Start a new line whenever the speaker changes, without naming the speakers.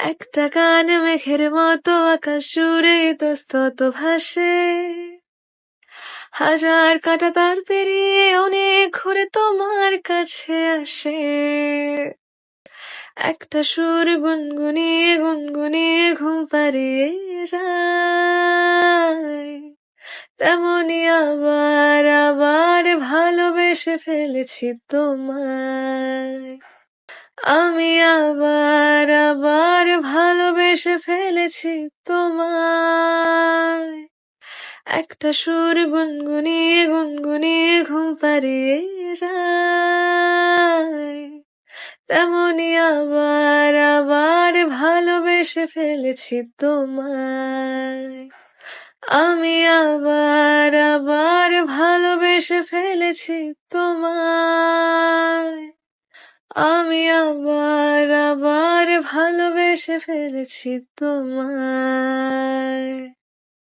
একটা গান মেঘের মতো আকাশ জুড়ে ইতস্তত ভাসে, হাজার কাঁটা তার পেরিয়ে অনেক ঘুরে তোমার কাছে আসে। একটা সুর গুনগুনিয়ে গুনগুনিয়ে ঘুম পাড়িয়ে যায়, তেমনি আবার আবার ভালোবেসে ফেলেছি তোমায়। আমি আবার আবার ভালোবেসে ফেলেছি তোমায়। একটা সুর গুনগুনিয়ে গুনগুনিয়ে ঘুম পাড়িয়ে যায়, তেমনি আবার আবার ভালোবেসে ফেলেছি তোমায়। আমি আবার আবার ভালোবেসে ফেলেছি তোমায়। আমি আবার আবার ভালোবেসে ফেলেছি তোমায়।